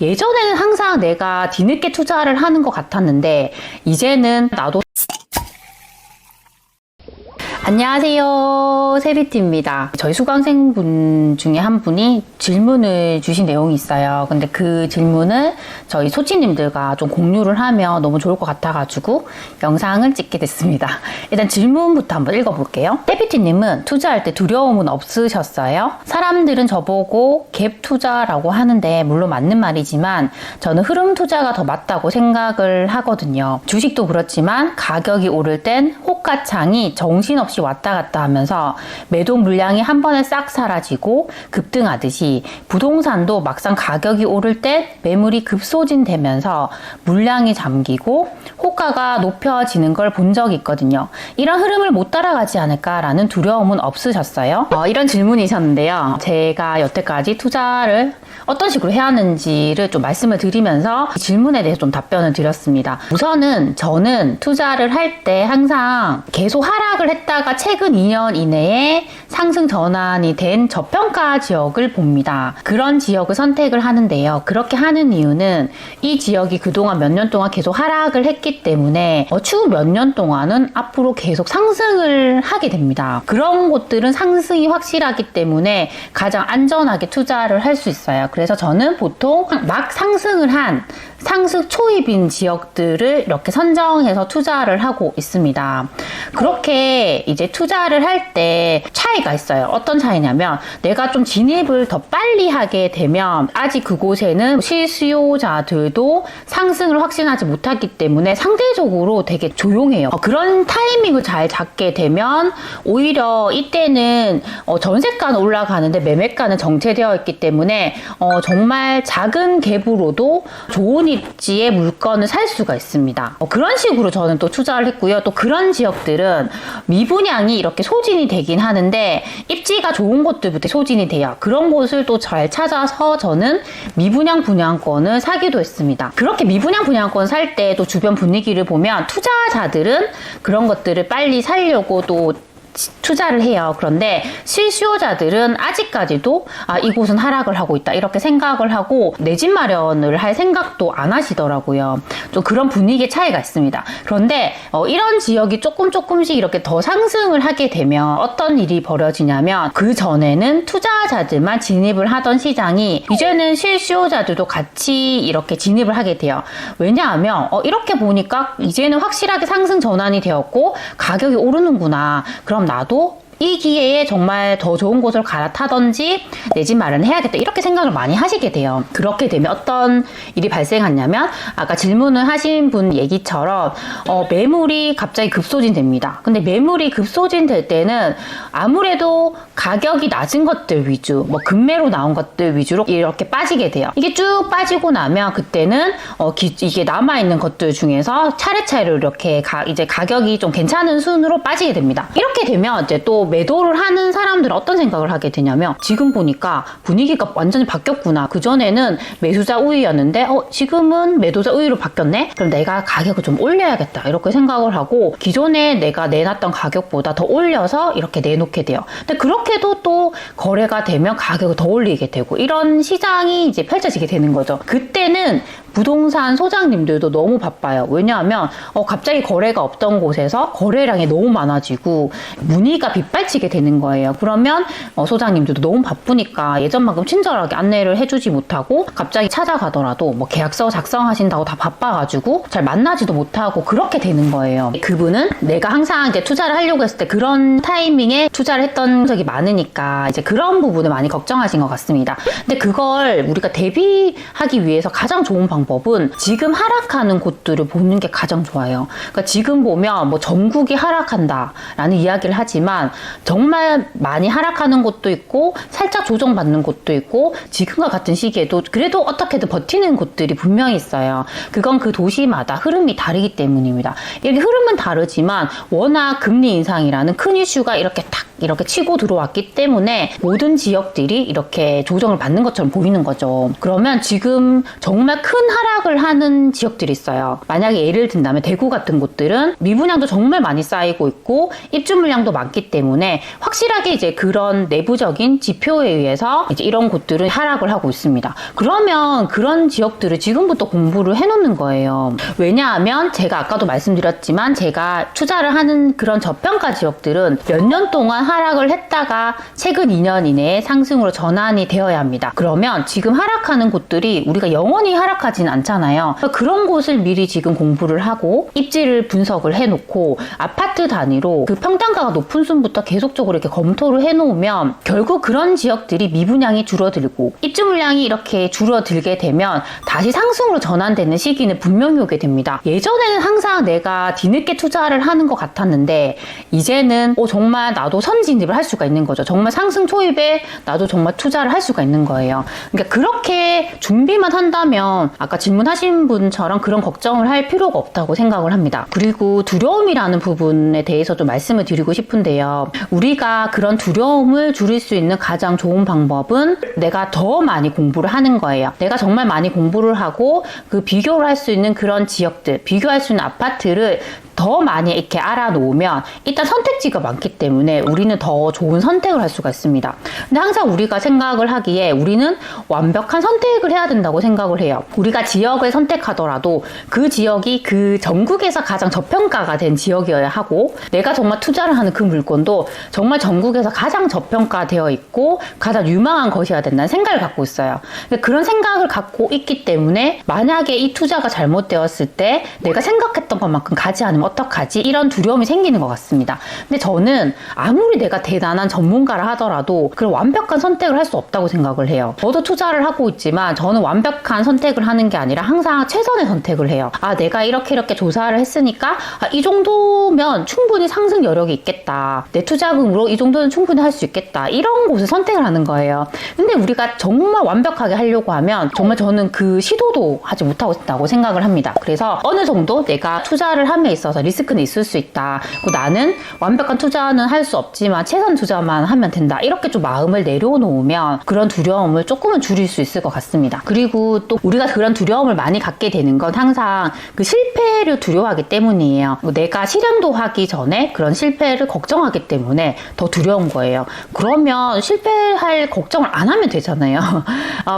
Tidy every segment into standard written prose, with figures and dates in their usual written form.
예전에는 항상 내가 뒤늦게 투자를 하는 것 같았는데 이제는 나도 안녕하세요, 세리티입니다. 저희 수강생분 중에 한 분이 질문을 주신 내용이 있어요. 근데 그 질문을 저희 소치님들과 좀 공유를 하면 너무 좋을 것 같아가지고 영상을 찍게 됐습니다. 일단 질문부터 한번 읽어볼게요. 세리티님은 투자할 때 두려움은 없으셨어요? 사람들은 저보고 갭 투자라고 하는데 물론 맞는 말이지만 저는 흐름 투자가 더 맞다고 생각을 하거든요. 주식도 그렇지만 가격이 오를 땐 호가창이 정신없이 왔다 갔다 하면서 매도 물량이 한 번에 싹 사라지고 급등하듯이 부동산도 막상 가격이 오를 때 매물이 급소진되면서 물량이 잠기고 호가가 높여지는 걸 본 적이 있거든요. 이런 흐름을 못 따라가지 않을까라는 두려움은 없으셨어요? 이런 질문이셨는데요. 제가 여태까지 투자를 어떤 식으로 해야 하는지를 좀 말씀을 드리면서 이 질문에 대해서 좀 답변을 드렸습니다. 우선은 저는 투자를 할 때 항상 계속 하락을 했다가 최근 2년 이내에 상승 전환이 된 저평가 지역을 봅니다. 그런 지역을 선택을 하는데요. 그렇게 하는 이유는 이 지역이 그동안 몇 년 동안 계속 하락을 했기 때문에 추후 몇 년 동안은 앞으로 계속 상승을 하게 됩니다. 그런 곳들은 상승이 확실하기 때문에 가장 안전하게 투자를 할 수 있어요. 그래서 저는 보통 막 상승을 한 상승 초입인 지역들을 이렇게 선정해서 투자를 하고 있습니다. 그렇게 이제 투자를 할 때 차이가 있어요. 어떤 차이냐면 내가 좀 진입을 더 빨리 하게 되면 아직 그곳에는 실수요자들도 상승을 확신하지 못하기 때문에 상대적으로 되게 조용해요. 그런 타이밍을 잘 잡게 되면 오히려 이때는 전세가는 올라가는데 매매가는 정체되어 있기 때문에 정말 작은 갭으로도 좋은 입지의 물건을 살 수가 있습니다. 그런 식으로 저는 또 투자를 했고요. 또 그런 지역들은 미분양이 이렇게 소진이 되긴 하는데 입지가 좋은 곳들부터 소진이 돼요. 그런 곳을 또 잘 찾아서 저는 미분양 분양권을 사기도 했습니다. 그렇게 미분양 분양권 살 때 또 주변 분위기를 보면 투자자들은 그런 것들을 빨리 살려고 또 투자를 해요. 그런데 실수요자들은 아직까지도 이곳은 하락을 하고 있다 이렇게 생각을 하고 내 집 마련을 할 생각도 안 하시더라고요. 좀 그런 분위기의 차이가 있습니다. 그런데 이런 지역이 조금씩 이렇게 더 상승을 하게 되면 어떤 일이 벌어지냐면 그 전에는 투자자들만 진입을 하던 시장이 이제는 실수요자들도 같이 이렇게 진입을 하게 돼요. 왜냐하면 이렇게 보니까 이제는 확실하게 상승 전환이 되었고 가격이 오르는구나. 그럼 나도 이 기회에 정말 더 좋은 곳을 갈아타든지 내 집 마련을 해야겠다 이렇게 생각을 많이 하시게 돼요. 그렇게 되면 어떤 일이 발생하냐면 아까 질문을 하신 분 얘기처럼 매물이 갑자기 급소진됩니다. 근데 매물이 급소진될 때는 아무래도 가격이 낮은 것들 위주, 급매로 나온 것들 위주로 이렇게 빠지게 돼요. 이게 쭉 빠지고 나면 그때는 이게 남아있는 것들 중에서 차례차례로 이렇게 이제 가격이 좀 괜찮은 순으로 빠지게 됩니다. 이렇게 되면 이제 또 매도를 하는 사람들은 어떤 생각을 하게 되냐면 지금 보니까 분위기가 완전히 바뀌었구나. 그전에는 매수자 우위였는데 지금은 매도자 우위로 바뀌었네? 그럼 내가 가격을 좀 올려야겠다. 이렇게 생각을 하고 기존에 내가 내놨던 가격보다 더 올려서 이렇게 내놓게 돼요. 근데 그렇게도 또 거래가 되면 가격을 더 올리게 되고 이런 시장이 이제 펼쳐지게 되는 거죠. 그때는 부동산 소장님들도 너무 바빠요. 왜냐하면 갑자기 거래가 없던 곳에서 거래량이 너무 많아지고 문의가 빗발치게 되는 거예요. 그러면 소장님들도 너무 바쁘니까 예전만큼 친절하게 안내를 해주지 못하고 갑자기 찾아가더라도 계약서 작성하신다고 다 바빠가지고 잘 만나지도 못하고 그렇게 되는 거예요. 그분은 내가 항상 이제 투자를 하려고 했을 때 그런 타이밍에 투자를 했던 적이 많으니까 이제 그런 부분을 많이 걱정하신 것 같습니다. 근데 그걸 우리가 대비하기 위해서 가장 좋은 방법은 지금 하락하는 곳들을 보는 게 가장 좋아요. 그러니까 지금 보면 전국이 하락한다라는 이야기를 하지만 정말 많이 하락하는 곳도 있고 살짝 조정받는 곳도 있고 지금과 같은 시기에도 그래도 어떻게든 버티는 곳들이 분명히 있어요. 그건 그 도시마다 흐름이 다르기 때문입니다. 이렇게 흐름은 다르지만 워낙 금리 인상이라는 큰 이슈가 이렇게 탁 이렇게 치고 들어왔기 때문에 모든 지역들이 이렇게 조정을 받는 것처럼 보이는 거죠. 그러면 지금 정말 큰 하락을 하는 지역들이 있어요. 만약에 예를 든다면 대구 같은 곳들은 미분양도 정말 많이 쌓이고 있고 입주 물량도 많기 때문에 확실하게 이제 그런 내부적인 지표에 의해서 이제 이런 곳들은 하락을 하고 있습니다. 그러면 그런 지역들을 지금부터 공부를 해놓는 거예요. 왜냐하면 제가 아까도 말씀드렸지만 제가 투자를 하는 그런 저평가 지역들은 몇 년 동안 하락을 했다가 최근 2년 이내에 상승으로 전환이 되어야 합니다. 그러면 지금 하락하는 곳들이 우리가 영원히 하락하진 않잖아요. 그런 곳을 미리 지금 공부를 하고 입지를 분석을 해놓고 아파트 단위로 그 평당가가 높은 순부터 계속적으로 이렇게 검토를 해놓으면 결국 그런 지역들이 미분양이 줄어들고 입주 물량이 이렇게 줄어들게 되면 다시 상승으로 전환되는 시기는 분명히 오게 됩니다. 예전에는 항상 내가 뒤늦게 투자를 하는 것 같았는데 이제는 정말 나도 선진입을 할 수가 있는 거죠. 정말 상승 초입에 나도 정말 투자를 할 수가 있는 거예요. 그러니까 그렇게 준비만 한다면 아까 질문하신 분처럼 그런 걱정을 할 필요가 없다고 생각을 합니다. 그리고 두려움이라는 부분에 대해서 좀 말씀을 드리고 싶은데요. 우리가 그런 두려움을 줄일 수 있는 가장 좋은 방법은 내가 더 많이 공부를 하는 거예요. 내가 정말 많이 공부를 하고 그 비교를 할 수 있는 그런 지역들, 비교할 수 있는 아파트를 더 많이 이렇게 알아놓으면 일단 선택지가 많기 때문에 우리는 더 좋은 선택을 할 수가 있습니다. 근데 항상 우리가 생각을 하기에 우리는 완벽한 선택을 해야 된다고 생각을 해요. 우리가 지역을 선택하더라도 그 지역이 그 전국에서 가장 저평가가 된 지역이어야 하고 내가 정말 투자를 하는 그 물건도 정말 전국에서 가장 저평가되어 있고 가장 유망한 것이어야 된다는 생각을 갖고 있어요. 그런 생각을 갖고 있기 때문에 만약에 이 투자가 잘못되었을 때 내가 생각했던 것만큼 가지 않으면 어떡하지? 이런 두려움이 생기는 것 같습니다. 근데 저는 아무리 내가 대단한 전문가라 하더라도 그런 완벽한 선택을 할 수 없다고 생각을 해요. 저도 투자를 하고 있지만 저는 완벽한 선택을 하는 게 아니라 항상 최선의 선택을 해요. 내가 이렇게 조사를 했으니까 이 정도면 충분히 상승 여력이 있겠다. 내 투자금으로 이 정도는 충분히 할 수 있겠다. 이런 곳을 선택을 하는 거예요. 근데 우리가 정말 완벽하게 하려고 하면 정말 저는 그 시도도 하지 못하고 있다고 생각을 합니다. 그래서 어느 정도 내가 투자를 함에 있어서 리스크는 있을 수 있다. 나는 완벽한 투자는 할 수 없지만 최선 투자만 하면 된다. 이렇게 좀 마음을 내려놓으면 그런 두려움을 조금은 줄일 수 있을 것 같습니다. 그리고 또 우리가 그런 두려움을 많이 갖게 되는 건 항상 그 실패를 두려워하기 때문이에요. 내가 실현도 하기 전에 그런 실패를 걱정하기 때문에 더 두려운 거예요. 그러면 실패할 걱정을 안 하면 되잖아요.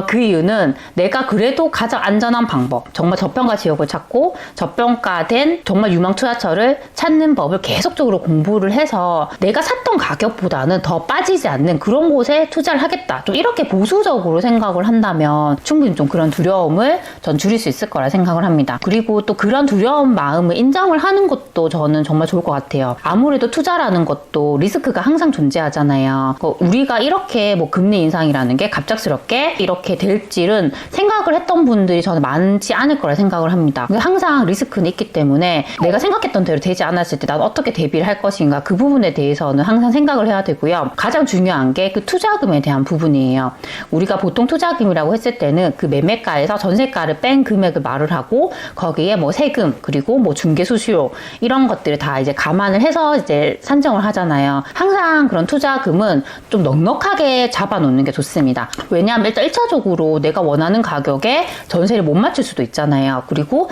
그 이유는 내가 그래도 가장 안전한 방법, 정말 저평가 지역을 찾고 저평가된 정말 유망 투자처를 찾는 법을 계속적으로 공부를 해서 내가 샀던 가격보다는 더 빠지지 않는 그런 곳에 투자를 하겠다. 좀 이렇게 보수적으로 생각을 한다면 충분히 좀 그런 두려움을 전 줄일 수 있을 거라 생각을 합니다. 그리고 또 그런 두려운 마음을 인정을 하는 것도 저는 정말 좋을 것 같아요. 아무래도 투자라는 것도 리스크가 항상 존재하잖아요. 우리가 이렇게 금리 인상이라는 게 갑작스럽게 이렇게 될지는 생각을 했던 분들이 저는 많지 않을 거라 생각을 합니다. 항상 리스크는 있기 때문에 내가 생각했던 대로 되지 않았을 때 난 어떻게 대비를 할 것인가 그 부분에 대해서는 항상 생각을 해야 되고요. 가장 중요한 게 그 투자금에 대한 부분이에요. 우리가 보통 투자금이라고 했을 때는 그 매매가에서 전세가를 뺀 금액을 말을 하고 거기에 세금 그리고 중개수수료 이런 것들을 다 이제 감안을 해서 이제 산정을 하잖아요. 항상 그런 투자금은 좀 넉넉하게 잡아놓는 게 좋습니다. 왜냐하면 일단 1차적으로 내가 원하는 가격에 전세를 못 맞출 수도 있잖아요. 그리고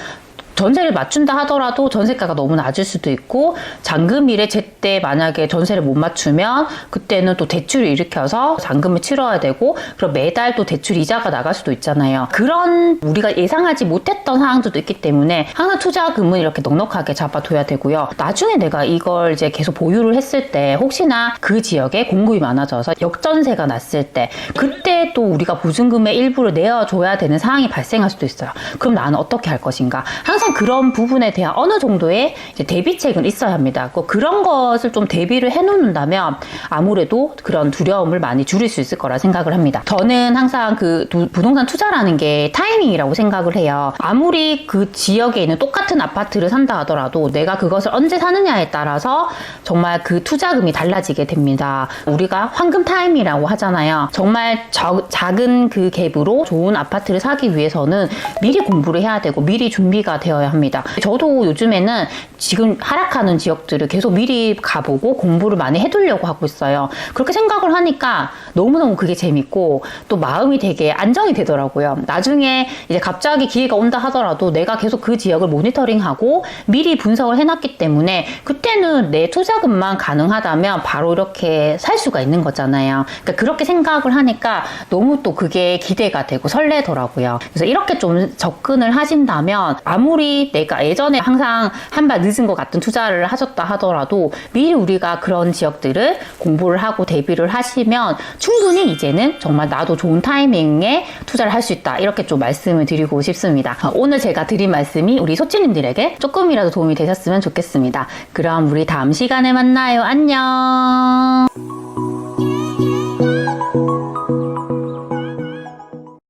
전세를 맞춘다 하더라도 전세가가 너무 낮을 수도 있고 잔금일에 제때 만약에 전세를 못 맞추면 그때는 또 대출을 일으켜서 잔금을 치러야 되고 그럼 매달 또 대출 이자가 나갈 수도 있잖아요. 그런 우리가 예상하지 못했던 상황들도 있기 때문에 항상 투자금은 이렇게 넉넉하게 잡아둬야 되고요. 나중에 내가 이걸 이제 계속 보유를 했을 때 혹시나 그 지역에 공급이 많아져서 역전세가 났을 때 그때 또 우리가 보증금의 일부를 내어줘야 되는 상황이 발생할 수도 있어요. 그럼 나는 어떻게 할 것인가? 항상 그런 부분에 대한 어느 정도의 이제 대비책은 있어야 합니다. 그런 것을 좀 대비를 해놓는다면 아무래도 그런 두려움을 많이 줄일 수 있을 거라 생각을 합니다. 저는 항상 그 부동산 투자라는 게 타이밍이라고 생각을 해요. 아무리 그 지역에 있는 똑같은 아파트를 산다 하더라도 내가 그것을 언제 사느냐에 따라서 정말 그 투자금이 달라지게 됩니다. 우리가 황금 타임이라고 하잖아요. 정말 작은 그 갭으로 좋은 아파트를 사기 위해서는 미리 공부를 해야 되고 미리 준비가 되어 되어야 합니다. 저도 요즘에는 지금 하락하는 지역들을 계속 미리 가보고 공부를 많이 해두려고 하고 있어요. 그렇게 생각을 하니까 너무너무 그게 재밌고 또 마음이 되게 안정이 되더라고요. 나중에 이제 갑자기 기회가 온다 하더라도 내가 계속 그 지역을 모니터링하고 미리 분석을 해놨기 때문에 그때는 내 투자금만 가능하다면 바로 이렇게 살 수가 있는 거잖아요. 그러니까 그렇게 생각을 하니까 너무 또 그게 기대가 되고 설레더라고요. 그래서 이렇게 좀 접근을 하신다면 아무리 내가 예전에 항상 한 발 늦은 것 같은 투자를 하셨다 하더라도 미리 우리가 그런 지역들을 공부를 하고 대비를 하시면 충분히 이제는 정말 나도 좋은 타이밍에 투자를 할 수 있다. 이렇게 좀 말씀을 드리고 싶습니다. 오늘 제가 드린 말씀이 우리 소치님들에게 조금이라도 도움이 되셨으면 좋겠습니다. 그럼 우리 다음 시간에 만나요. 안녕.